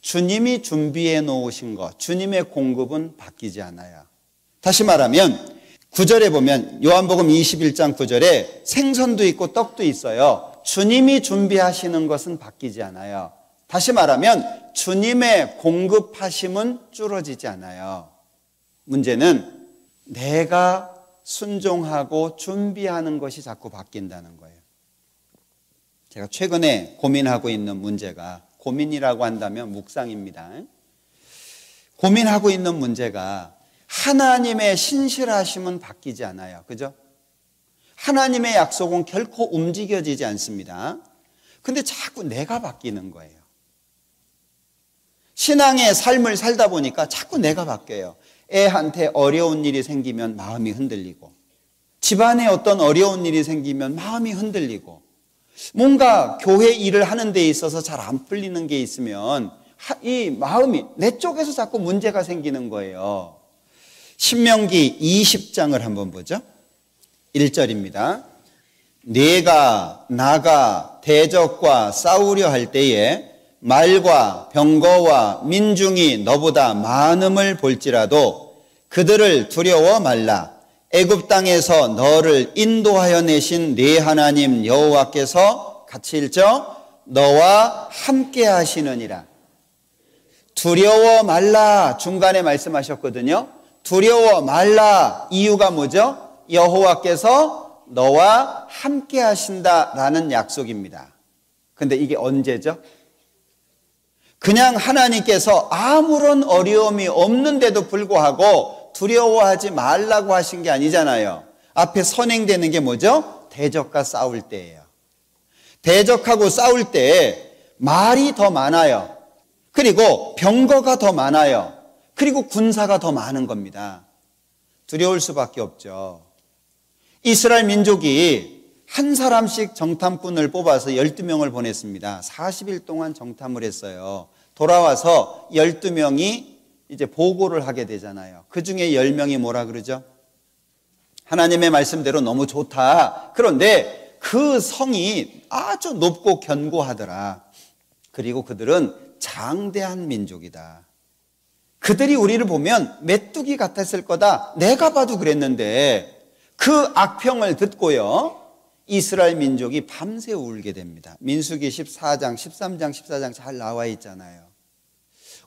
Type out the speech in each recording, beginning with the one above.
주님이 준비해 놓으신 것, 주님의 공급은 바뀌지 않아요. 다시 말하면 9절에 보면 요한복음 21장 9절에 생선도 있고 떡도 있어요. 주님이 준비하시는 것은 바뀌지 않아요. 다시 말하면 주님의 공급하심은 줄어지지 않아요. 문제는 내가 순종하고 준비하는 것이 자꾸 바뀐다는 거예요. 제가 최근에 고민하고 있는 문제가, 고민이라고 한다면 묵상입니다. 고민하고 있는 문제가 하나님의 신실하심은 바뀌지 않아요. 그죠? 하나님의 약속은 결코 움직여지지 않습니다. 근데 자꾸 내가 바뀌는 거예요. 신앙의 삶을 살다 보니까 자꾸 내가 바뀌어요. 애한테 어려운 일이 생기면 마음이 흔들리고, 집안에 어떤 어려운 일이 생기면 마음이 흔들리고, 뭔가 교회 일을 하는 데 있어서 잘 안 풀리는 게 있으면 이 마음이 내 쪽에서 자꾸 문제가 생기는 거예요. 신명기 20장을 한번 보죠. 1절입니다. 네가 나가 대적과 싸우려 할 때에 말과 병거와 민중이 너보다 많음을 볼지라도 그들을 두려워 말라. 애굽 땅에서 너를 인도하여 내신 네 하나님 여호와께서 같이 읽죠. 너와 함께 하시느니라. 두려워 말라 중간에 말씀하셨거든요. 두려워 말라. 이유가 뭐죠? 여호와께서 너와 함께 하신다라는 약속입니다. 근데 이게 언제죠? 그냥 하나님께서 아무런 어려움이 없는데도 불구하고 두려워하지 말라고 하신 게 아니잖아요. 앞에 선행되는 게 뭐죠? 대적과 싸울 때예요. 대적하고 싸울 때 말이 더 많아요. 그리고 병거가 더 많아요. 그리고 군사가 더 많은 겁니다. 두려울 수밖에 없죠. 이스라엘 민족이 한 사람씩 정탐꾼을 뽑아서 12명을 보냈습니다. 40일 동안 정탐을 했어요. 돌아와서 12명이 이제 보고를 하게 되잖아요. 그 중에 10명이 뭐라 그러죠? 하나님의 말씀대로 너무 좋다. 그런데 그 성이 아주 높고 견고하더라. 그리고 그들은 장대한 민족이다. 그들이 우리를 보면 메뚜기 같았을 거다. 내가 봐도 그랬는데 그 악평을 듣고요. 이스라엘 민족이 밤새 울게 됩니다. 민수기 14장, 13장, 14장 잘 나와 있잖아요.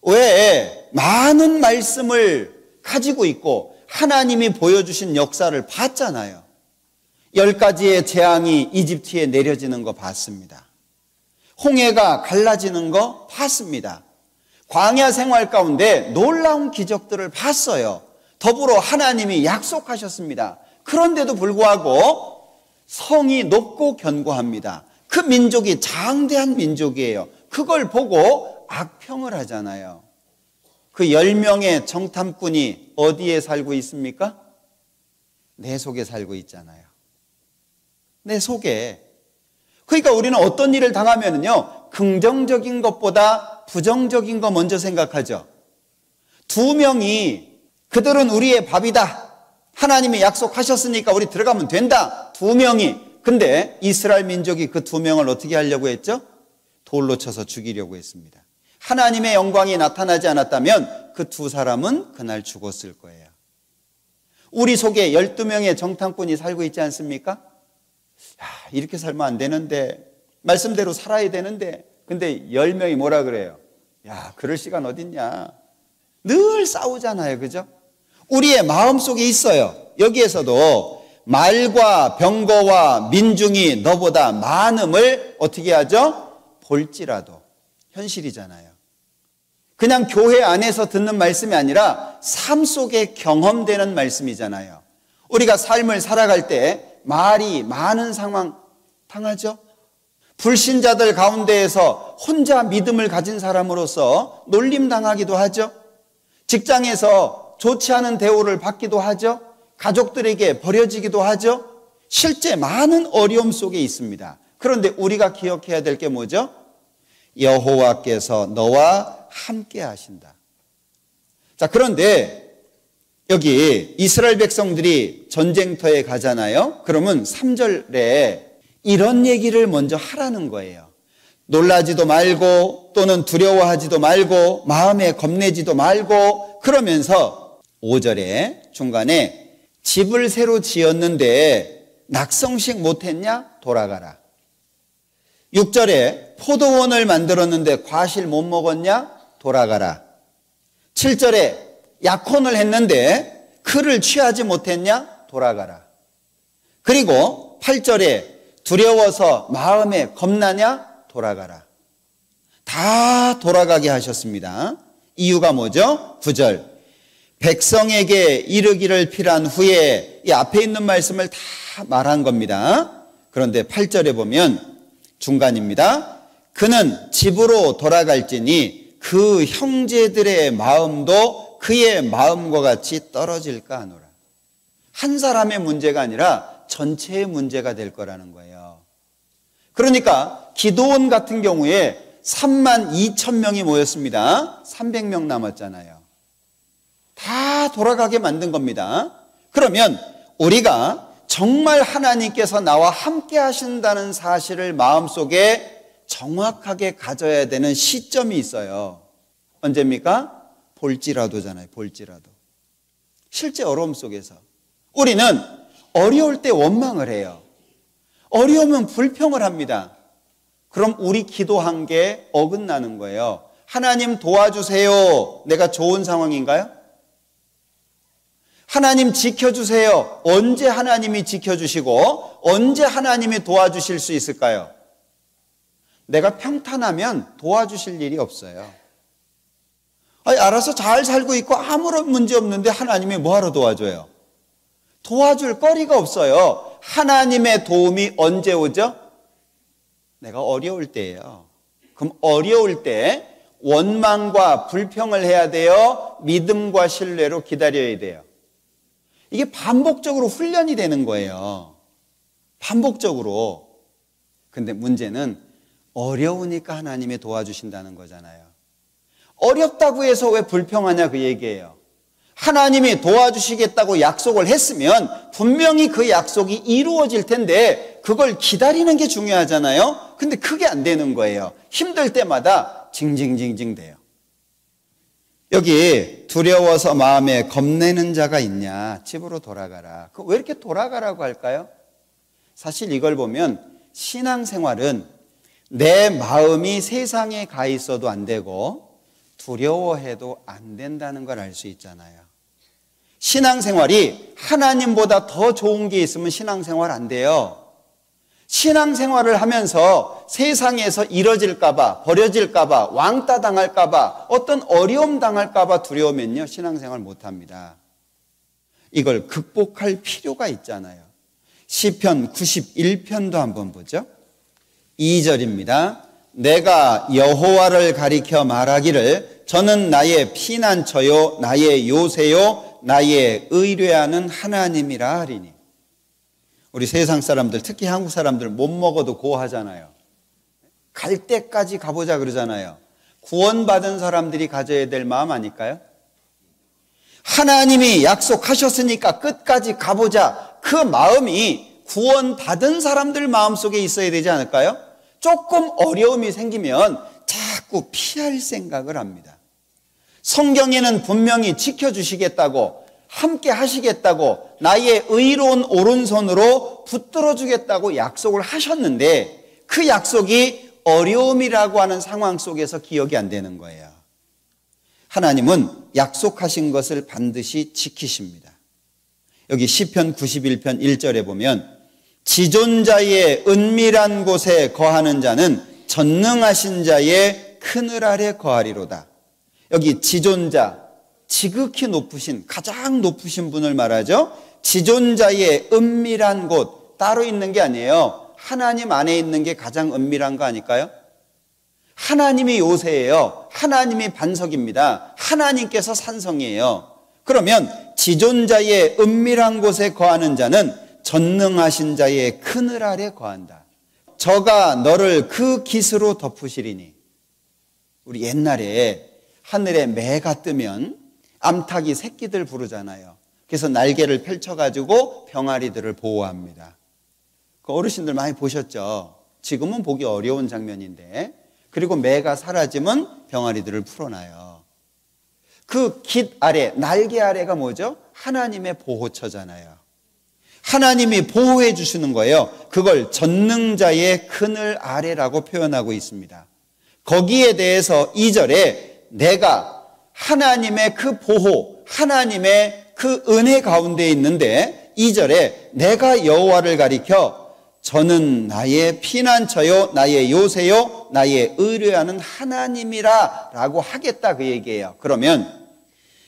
왜 많은 말씀을 가지고 있고 하나님이 보여주신 역사를 봤잖아요. 10가지의 재앙이 이집트에 내려지는 거 봤습니다. 홍해가 갈라지는 거 봤습니다. 광야 생활 가운데 놀라운 기적들을 봤어요. 더불어 하나님이 약속하셨습니다. 그런데도 불구하고 성이 높고 견고합니다. 그 민족이 장대한 민족이에요. 그걸 보고 악평을 하잖아요. 그 10명의 정탐꾼이 어디에 살고 있습니까? 내 속에 살고 있잖아요. 내 속에. 그러니까 우리는 어떤 일을 당하면요, 긍정적인 것보다 부정적인 거 먼저 생각하죠. 2명이 그들은 우리의 밥이다. 하나님이 약속하셨으니까 우리 들어가면 된다. 2명이. 근데 이스라엘 민족이 그 2명을 어떻게 하려고 했죠? 돌로 쳐서 죽이려고 했습니다. 하나님의 영광이 나타나지 않았다면 그 2사람은 그날 죽었을 거예요. 우리 속에 12명의 정탐꾼이 살고 있지 않습니까? 이렇게 살면 안 되는데, 말씀대로 살아야 되는데, 근데 10명이 뭐라 그래요? 야, 그럴 시간 어딨냐? 늘 싸우잖아요. 그죠? 우리의 마음속에 있어요. 여기에서도 말과 병거와 민중이 너보다 많음을 어떻게 하죠? 볼지라도. 현실이잖아요. 그냥 교회 안에서 듣는 말씀이 아니라 삶 속에 경험되는 말씀이잖아요. 우리가 삶을 살아갈 때 말이 많은 상황 당하죠? 불신자들 가운데에서 혼자 믿음을 가진 사람으로서 놀림당하기도 하죠. 직장에서 좋지 않은 대우를 받기도 하죠. 가족들에게 버려지기도 하죠. 실제 많은 어려움 속에 있습니다. 그런데 우리가 기억해야 될 게 뭐죠? 여호와께서 너와 함께 하신다. 자, 그런데 여기 이스라엘 백성들이 전쟁터에 가잖아요. 그러면 3절에 이런 얘기를 먼저 하라는 거예요. 놀라지도 말고 또는 두려워하지도 말고 마음에 겁내지도 말고 그러면서 5절에 중간에 집을 새로 지었는데 낙성식 못했냐? 돌아가라. 6절에 포도원을 만들었는데 과실 못 먹었냐? 돌아가라. 7절에 약혼을 했는데 그를 취하지 못했냐? 돌아가라. 그리고 8절에 두려워서 마음에 겁나냐? 돌아가라. 다 돌아가게 하셨습니다. 이유가 뭐죠? 9절. 백성에게 이르기를 필한 후에 이 앞에 있는 말씀을 다 말한 겁니다. 그런데 8절에 보면 중간입니다. 그는 집으로 돌아갈지니 그 형제들의 마음도 그의 마음과 같이 떨어질까 하노라. 한 사람의 문제가 아니라 전체의 문제가 될 거라는 거예요. 그러니까 기도원 같은 경우에 32,000명이 모였습니다. 300명 남았잖아요. 다 돌아가게 만든 겁니다. 그러면 우리가 정말 하나님께서 나와 함께 하신다는 사실을 마음속에 정확하게 가져야 되는 시점이 있어요. 언제입니까? 볼지라도잖아요. 볼지라도. 실제 어려움 속에서 우리는 어려울 때 원망을 해요. 어려우면 불평을 합니다. 그럼 우리 기도한 게 어긋나는 거예요. 하나님 도와주세요. 내가 좋은 상황인가요? 하나님 지켜주세요. 언제 하나님이 지켜주시고 언제 하나님이 도와주실 수 있을까요? 내가 평탄하면 도와주실 일이 없어요. 아니, 알아서 잘 살고 있고 아무런 문제 없는데 하나님이 뭐하러 도와줘요? 도와줄 거리가 없어요. 하나님의 도움이 언제 오죠? 내가 어려울 때예요. 그럼 어려울 때 원망과 불평을 해야 돼요? 믿음과 신뢰로 기다려야 돼요? 이게 반복적으로 훈련이 되는 거예요. 반복적으로. 근데 문제는 어려우니까 하나님이 도와주신다는 거잖아요. 어렵다고 해서 왜 불평하냐 그 얘기예요. 하나님이 도와주시겠다고 약속을 했으면 분명히 그 약속이 이루어질 텐데 그걸 기다리는 게 중요하잖아요. 근데 그게 안 되는 거예요. 힘들 때마다 징징징징 돼요. 여기 두려워서 마음에 겁내는 자가 있냐? 집으로 돌아가라. 왜 이렇게 돌아가라고 할까요? 사실 이걸 보면 신앙생활은 내 마음이 세상에 가 있어도 안 되고 두려워해도 안 된다는 걸 알 수 있잖아요. 신앙생활이 하나님보다 더 좋은 게 있으면 신앙생활 안 돼요. 신앙생활을 하면서 세상에서 이뤄질까봐, 버려질까봐, 왕따 당할까봐, 어떤 어려움 당할까봐 두려우면요, 신앙생활 못합니다. 이걸 극복할 필요가 있잖아요. 시편 91편도 한번 보죠. 2절입니다. 내가 여호와를 가리켜 말하기를 저는 나의 피난처요 나의 요새요 나의 의뢰하는 하나님이라 하리니. 우리 세상 사람들, 특히 한국 사람들 못 먹어도 고하잖아요. 갈 때까지 가보자 그러잖아요. 구원받은 사람들이 가져야 될 마음 아닐까요? 하나님이 약속하셨으니까 끝까지 가보자. 그 마음이 구원받은 사람들 마음속에 있어야 되지 않을까요? 조금 어려움이 생기면 자꾸 피할 생각을 합니다. 성경에는 분명히 지켜주시겠다고, 함께 하시겠다고, 나의 의로운 오른손으로 붙들어 주겠다고 약속을 하셨는데 그 약속이 어려움이라고 하는 상황 속에서 기억이 안 되는 거예요. 하나님은 약속하신 것을 반드시 지키십니다. 여기 시편 91편 1절에 보면 지존자의 은밀한 곳에 거하는 자는 전능하신 자의 그늘 아래 거하리로다. 여기 지존자, 지극히 높으신, 가장 높으신 분을 말하죠. 지존자의 은밀한 곳, 따로 있는 게 아니에요. 하나님 안에 있는 게 가장 은밀한 거 아닐까요? 하나님이 요새예요. 하나님이 반석입니다. 하나님께서 산성이에요. 그러면 지존자의 은밀한 곳에 거하는 자는 전능하신 자의 그늘 아래 거한다. 저가 너를 그 깃으로 덮으시리니. 우리 옛날에 하늘에 매가 뜨면 암탉이 새끼들 부르잖아요. 그래서 날개를 펼쳐가지고 병아리들을 보호합니다. 그 어르신들 많이 보셨죠? 지금은 보기 어려운 장면인데, 그리고 매가 사라지면 병아리들을 풀어놔요. 그 깃 아래, 날개 아래가 뭐죠? 하나님의 보호처잖아요. 하나님이 보호해 주시는 거예요. 그걸 전능자의 그늘 아래라고 표현하고 있습니다. 거기에 대해서 2절에 내가 하나님의 그 보호, 하나님의 그 은혜 가운데 있는데 2절에 내가 여호와를 가리켜 저는 나의 피난처요 나의 요새요 나의 의뢰하는 하나님이라 라고 하겠다 그 얘기예요. 그러면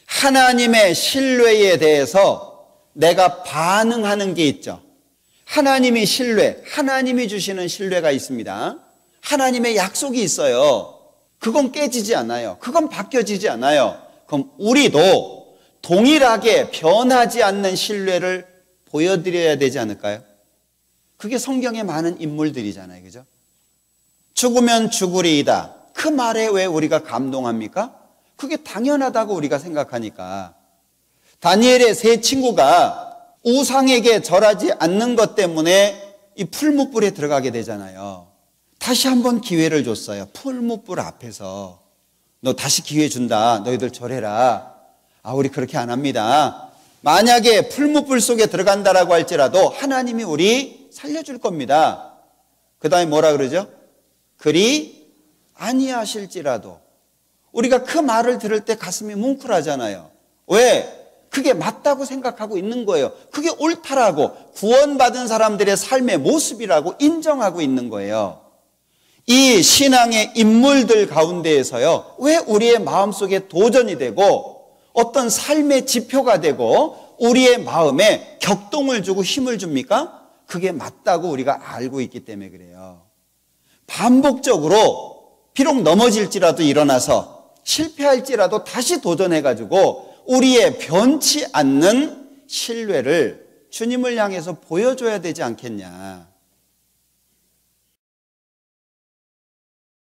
하나님의 신뢰에 대해서 내가 반응하는 게 있죠. 하나님이 신뢰, 하나님이 주시는 신뢰가 있습니다. 하나님의 약속이 있어요. 그건 깨지지 않아요. 그건 바뀌어지지 않아요. 그럼 우리도 동일하게 변하지 않는 신뢰를 보여드려야 되지 않을까요? 그게 성경에 많은 인물들이잖아요. 그죠? 죽으면 죽으리이다. 그 말에 왜 우리가 감동합니까? 그게 당연하다고 우리가 생각하니까. 다니엘의 세 친구가 우상에게 절하지 않는 것 때문에 이 풀무불에 들어가게 되잖아요. 다시 한번 기회를 줬어요. 풀무불 앞에서 너 다시 기회 준다. 너희들 절해라. 아, 우리 그렇게 안 합니다. 만약에 풀무불 속에 들어간다라고 할지라도 하나님이 우리 살려줄 겁니다. 그 다음에 뭐라 그러죠? 그리 아니하실지라도. 우리가 그 말을 들을 때 가슴이 뭉클하잖아요. 왜? 그게 맞다고 생각하고 있는 거예요. 그게 옳다라고, 구원받은 사람들의 삶의 모습이라고 인정하고 있는 거예요. 이 신앙의 인물들 가운데에서요, 왜 우리의 마음속에 도전이 되고 어떤 삶의 지표가 되고 우리의 마음에 격동을 주고 힘을 줍니까? 그게 맞다고 우리가 알고 있기 때문에 그래요. 반복적으로 비록 넘어질지라도 일어나서 실패할지라도 다시 도전해가지고 우리의 변치 않는 신뢰를 주님을 향해서 보여줘야 되지 않겠냐.